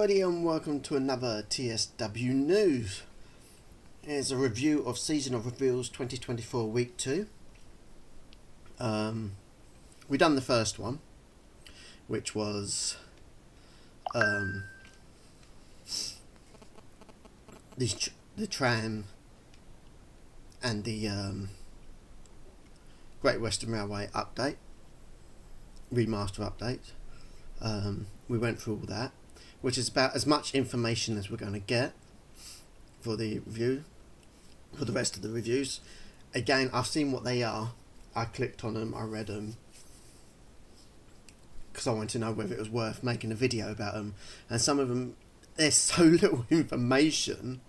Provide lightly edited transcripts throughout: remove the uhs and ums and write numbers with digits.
everybody and welcome to another TSW news. Here's a review of Season of Revels 2024 Week 2. We done the first one, which was the tram and the Great Western Railway update, remaster update. We went through all that, which is about as much information as we're going to get for the review, for the rest of the reviews. Again, I've seen what they are. I clicked on them, I read them, because I wanted to know whether it was worth making a video about them. And some of them, there's so little information,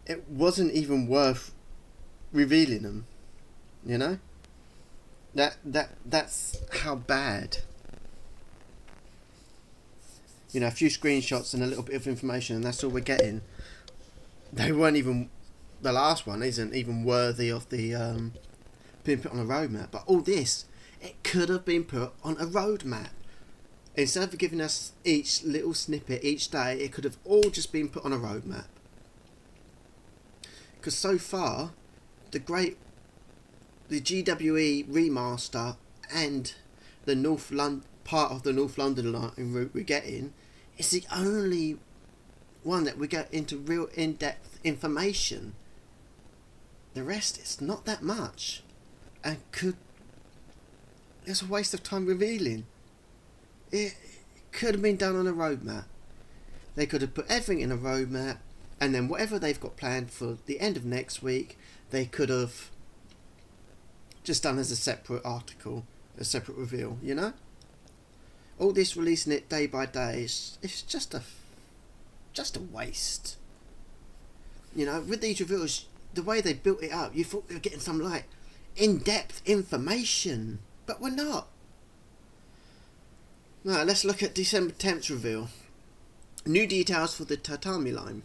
it wasn't even worth revealing them. You know? That's how bad. You know, a few screenshots and a little bit of information, and that's all we're getting. They weren't even, the last one isn't even worthy of the being put on a roadmap. But all this, it could have been put on a roadmap. Instead of giving us each little snippet each day, it could have all just been put on a roadmap. Because so far, the GWE remaster and the part of the North London line route we're getting is the only one that we get into real in-depth information. The rest is not that much, and it's a waste of time revealing. It could have been done on a roadmap. They could have put everything in a roadmap, and then whatever they've got planned for the end of next week, they could have just done as a separate article, a separate reveal, you know? All this releasing it day by day, it's just a waste. You know, with these reveals, the way they built it up, you thought we were getting some like in-depth information, but we're not. Now let's look at December 10th reveal. New details for the Tatami line.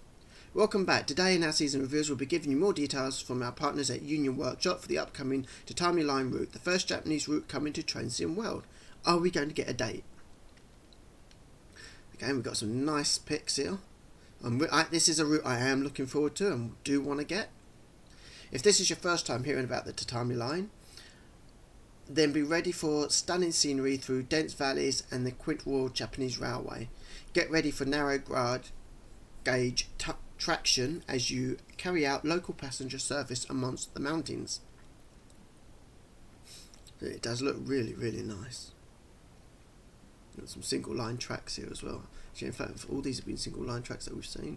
Welcome back. Today in our season reviews we'll be giving you more details from our partners at Union Workshop for the upcoming Tatami line route, the first Japanese route coming to Transient World. Are we going to get a date? Again, we've got some nice pics here. This is a route I am looking forward to and do want to get. If this is your first time hearing about the Tatami line, then be ready for stunning scenery through dense valleys and the Quint Royal Japanese Railway. Get ready for narrow gauge traction as you carry out local passenger service amongst the mountains. It does look really, really nice. Got some single line tracks here as well. Actually, in fact, all these have been single line tracks that we've seen.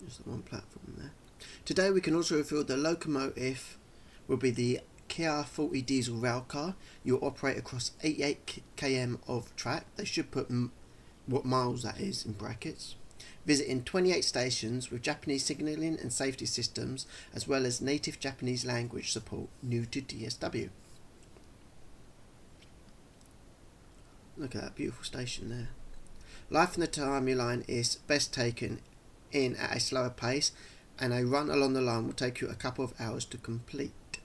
Just the one platform there. Today we can also reveal the locomotive will be the Kia 40 diesel rail car. You'll operate across 88 km of track. They should put what miles that is in brackets. Visiting 28 stations with Japanese signalling and safety systems, as well as native Japanese language support new to TSW. Look at that beautiful station there. Life on the Tatami line is best taken in at a slower pace, and a run along the line will take you a couple of hours to complete.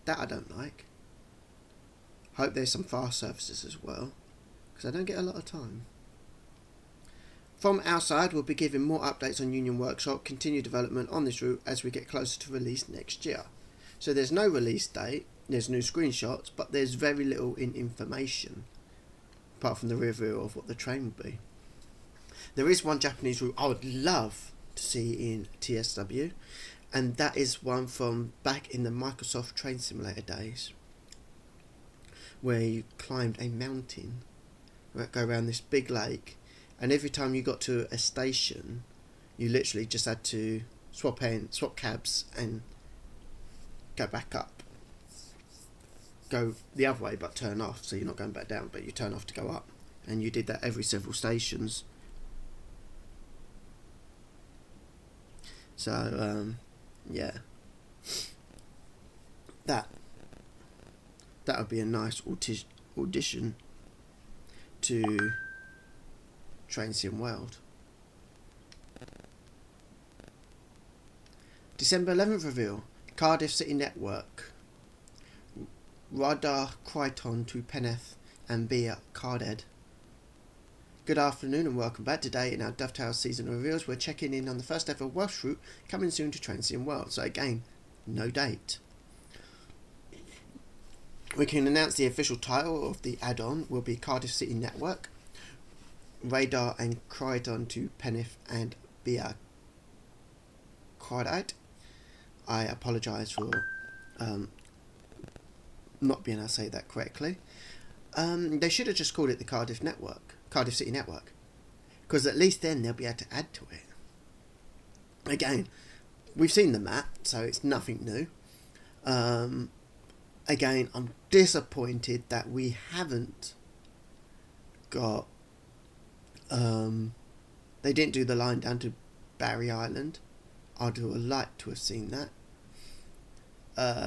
That I don't like. Hope there's some fast services as well, because I don't get a lot of time. From our side, we'll be giving more updates on Union Workshop, continue development on this route as we get closer to release next year. So there's no release date, there's no screenshots, but there's very little in information, apart from the reveal of what the train will be. There is one Japanese route I would love to see in TSW, and that is one from back in the Microsoft Train Simulator days, where you climbed a mountain, go around this big lake, and every time you got to a station, you literally just had to swap cabs and go back up. Go the other way but turn off, so you're not going back down, but you turn off to go up. And you did that every several stations. So, yeah. That would be a nice audition to Transient World. December 11th reveal, Cardiff City Network. Radar Crichton to Peneth and Bia Carded. Good afternoon and welcome back. Today in our Dovetail season reveals, we're checking in on the first ever Welsh route coming soon to Transient World. So again, no date. We can announce the official title of the add-on will be Cardiff City Network. Radar and Crichton to Peneth and Bia Carded. I apologise for not being able to say that correctly. They should have just called it the Cardiff City Network, because at least then they'll be able to add to it. Again, we've seen the map, so it's nothing new. Again, I'm disappointed that we haven't got they didn't do the line down to Barry Island. I'd have liked to have seen that.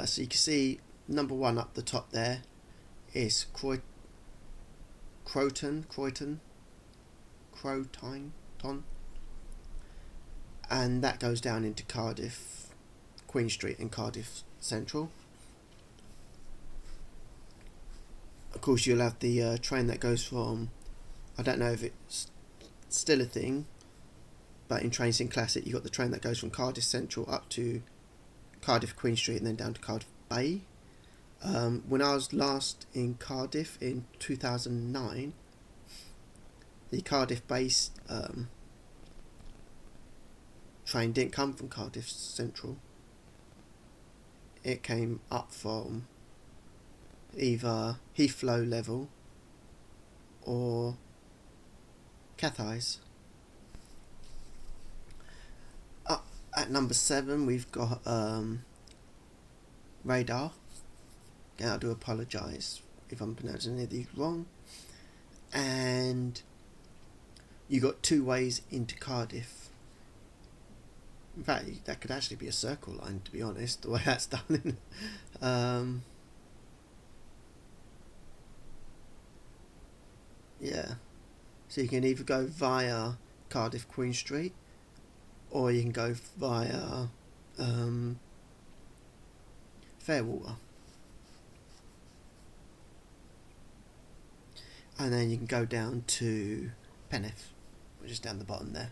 So you can see number 1 up the top there is Croton, and that goes down into Cardiff, Queen Street and Cardiff Central. Of course, you'll have the train that goes from, I don't know if it's still a thing, but in Trains Classic you've got the train that goes from Cardiff Central up to Cardiff Queen Street and then down to Cardiff Bay. When I was last in Cardiff in 2009, the Cardiff base train didn't come from Cardiff Central. It came up from either Heathrow level or Cathays. Up at number 7 we've got Radar. Again, I do apologise if I'm pronouncing any of these wrong. And you got 2 ways into Cardiff. In fact, that could actually be a circle line, to be honest, the way that's done. Yeah. So you can either go via Cardiff Queen Street, or you can go via Fairwater. And then you can go down to Peneth, which is down the bottom there.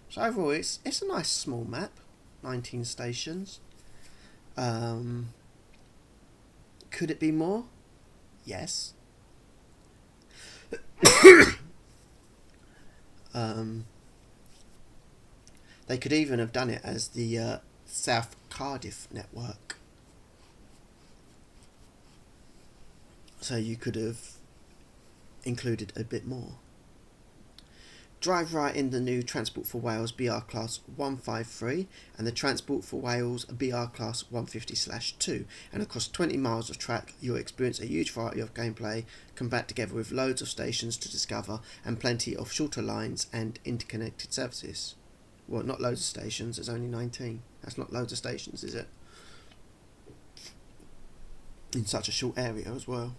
So overall, it's a nice small map, 19 stations. Could it be more? Yes. They could even have done it as the South Cardiff network. So you could have included a bit more. Drive right in the new Transport for Wales BR Class 153 and the Transport for Wales BR Class 150/2, and across 20 miles of track you'll experience a huge variety of gameplay compact together with loads of stations to discover and plenty of shorter lines and interconnected services. Well, not loads of stations, there's only 19. That's not loads of stations, is it? In such a short area as well.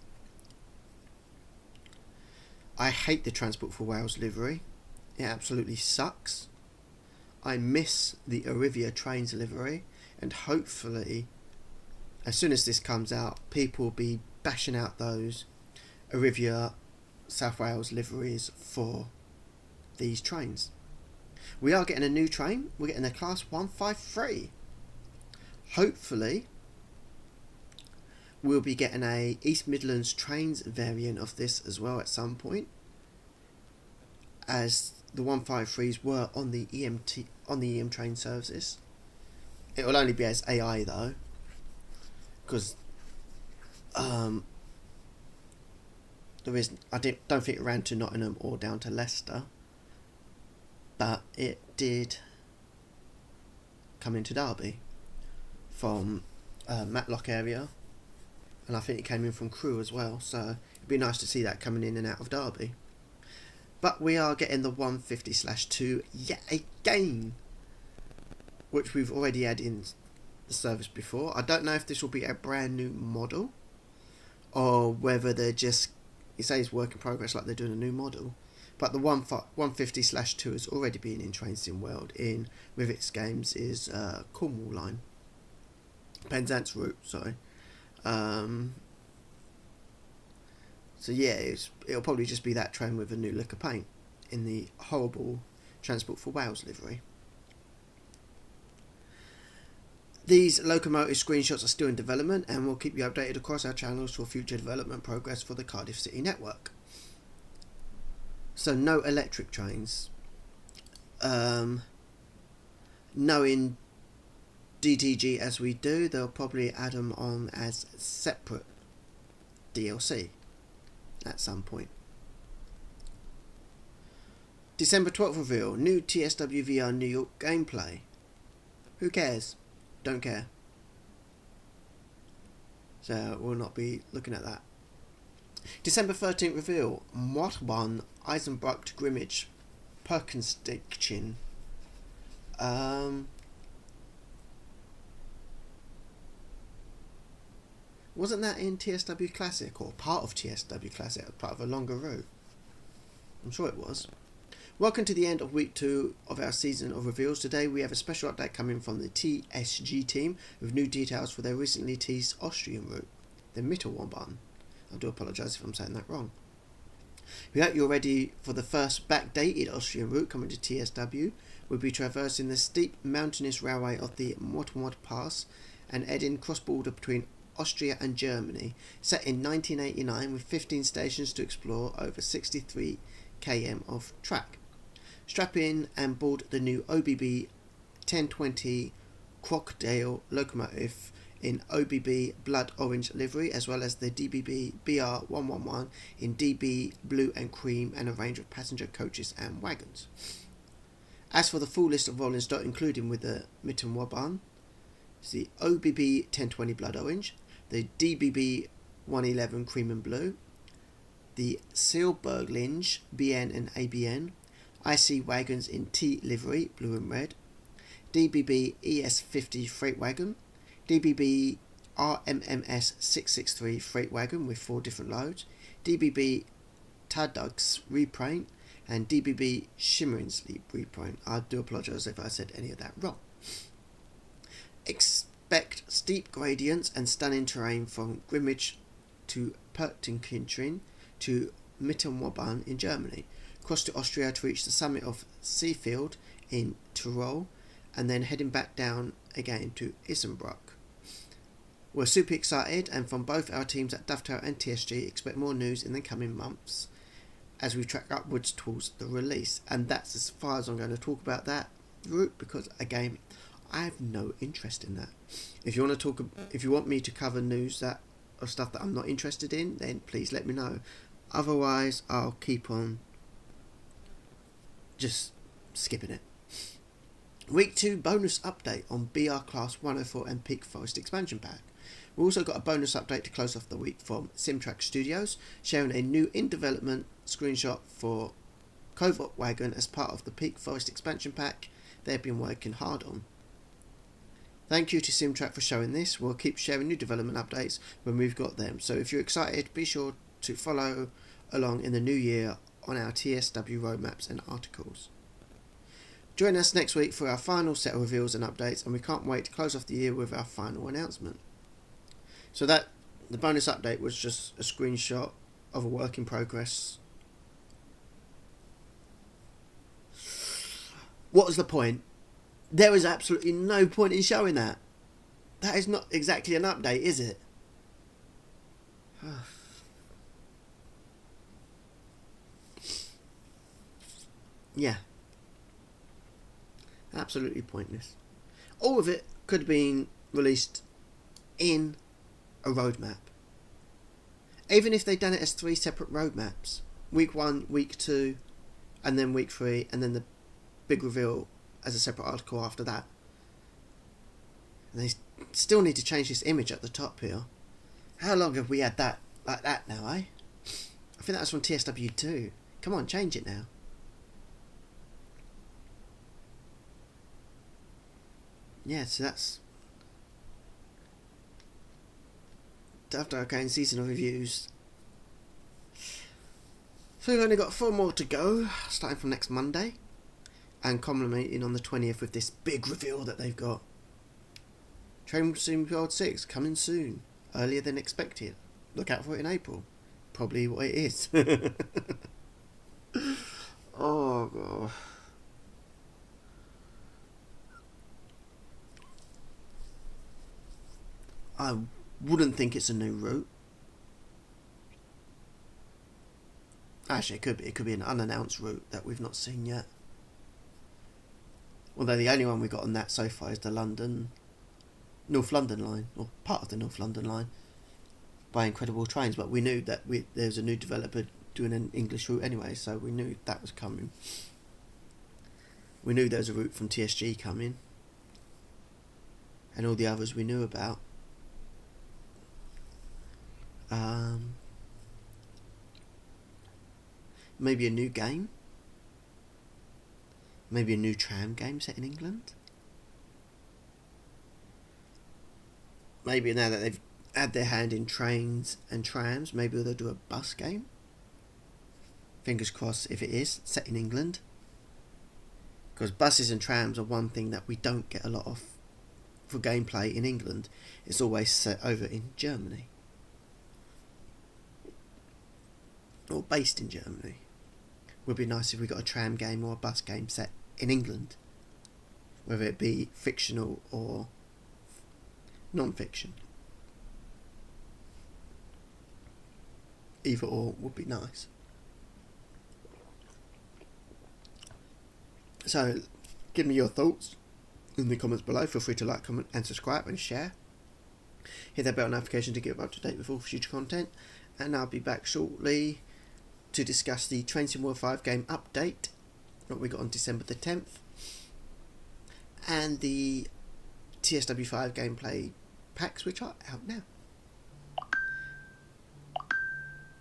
I hate the Transport for Wales livery. It absolutely sucks. I miss the Arivia Trains livery, and hopefully as soon as this comes out people will be bashing out those Arivia South Wales liveries for these trains. We are getting a new train. We're getting a Class 153. Hopefully we'll be getting a East Midlands Trains variant of this as well at some point, as the 153s were on the EM train services. It will only be as AI though, because there is, I don't think it ran to Nottingham or down to Leicester, but it did come into Derby from Matlock area, and I think it came in from Crewe as well, so it'd be nice to see that coming in and out of Derby. But we are getting the 150/2 yet again, which we've already had in the service before. I don't know if this will be a brand new model, or whether they're just, it says work in progress like they're doing a new model, But the 150/2 has already been in Train Sim World. In Revels Games is Cornwall line. Penzance route, sorry. So yeah, it'll probably just be that train with a new lick of paint in the horrible Transport for Wales livery. These locomotive screenshots are still in development, and we'll keep you updated across our channels for future development progress for the Cardiff City network. So no electric trains. Knowing DTG as we do, they'll probably add them on as separate DLC at some point. December 12th reveal, new TSW VR New York gameplay. Who cares? Don't care. So we'll not be looking at that. December 13th reveal, Mottbahn Eisenbrucht Grimmage Perkenstickchen. Wasn't that in TSW Classic, or part of TSW Classic, part of a longer route? I'm sure it was. Welcome to the end of week 2 of our season of reveals. Today we have a special update coming from the TSG team with new details for their recently teased Austrian route, the Mittelwambahn. I do apologise if I'm saying that wrong. We hope you're ready for the first backdated Austrian route coming to TSW. We'll be traversing the steep mountainous railway of the Mottmod Pass and heading cross-border between Austria and Germany, set in 1989 with 15 stations to explore over 63 km of track. Strap in and board the new OBB 1020 Crocodile locomotive in OBB blood orange livery, as well as the DBB BR111 in DB blue and cream, and a range of passenger coaches and wagons. As for the full list of rolling stock, including with the Mittenwabahn, it's the OBB 1020 blood orange, the DBB 111 cream and blue, the Silberlinge BN and ABN, IC wagons in T livery, blue and red, DBB ES50 freight wagon, DBB RMMS 663 freight wagon with 4 different loads, DBB Tadugs repaint, and DBB Schimmernsleep repaint. I do apologise if I said any of that wrong. Expect steep gradients and stunning terrain from Grimmage to Perttenkirchen to Mittenwabahn in Germany. Cross to Austria to reach the summit of Seefeld in Tyrol, and then heading back down again to Isenbruck. We're super excited, and from both our teams at Dovetail and TSG, expect more news in the coming months as we track upwards towards the release. And that's as far as I'm going to talk about that route, because again, I have no interest in that. If you want me to cover news of stuff that I'm not interested in, then please let me know. Otherwise, I'll keep on just skipping it. Week 2 bonus update on BR Class 104 and Peak Forest expansion pack. We also got a bonus update to close off the week from Simtrack Studios, sharing a new in-development screenshot for Covert Wagon as part of the Peak Forest expansion pack they've been working hard on. Thank you to Simtrack for showing this. We'll keep sharing new development updates when we've got them. So if you're excited, be sure to follow along in the new year on our TSW roadmaps and articles. Join us next week for our final set of reveals and updates, and we can't wait to close off the year with our final announcement. So that the bonus update was just a screenshot of a work in progress. What was the point? There was absolutely no point in showing that. That is not exactly an update, is it? Yeah. Absolutely pointless. All of it could have been released in a roadmap. Even if they'd done it as 3 separate roadmaps. Week 1, week 2, and then week 3, and then the big reveal as a separate article after that. And they still need to change this image at the top here. How long have we had that like that now, eh? I think that was from TSW2. Come on, change it now. Yeah, so that's after again season of reviews. So we've only got 4 more to go, starting from next Monday, and culminating on the 20th with this big reveal that they've got. Train Sim World 6 coming soon, earlier than expected. Look out for it in April. Probably what it is. Oh god. I wouldn't think it's a new route. Actually, it could be. It could be an unannounced route that we've not seen yet. Although the only one we got on that so far is the North London line, or part of the North London line, by Incredible Trains. But we knew that there was a new developer doing an English route anyway, so we knew that was coming. We knew there was a route from TSG coming, and all the others we knew about. Maybe a new game. Maybe a new tram game set in England. Maybe now that they've had their hand in trains and trams, maybe they'll do a bus game. Fingers crossed if it is set in England. Because buses and trams are one thing that we don't get a lot of for gameplay in England. It's always set over in Germany. Or based in Germany. Would be nice if we got a tram game or a bus game set in England. Whether it be fictional or non-fiction. Either or would be nice. So, give me your thoughts in the comments below. Feel free to like, comment and subscribe and share. Hit that bell notification to get up to date with all future content. And I'll be back shortly to discuss the Train Sim World 5 game update that we got on December the 10th. And the TSW 5 gameplay packs which are out now.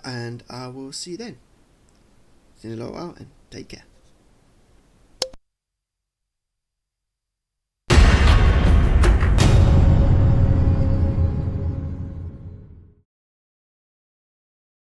And I will see you then. See you in a little while and take care.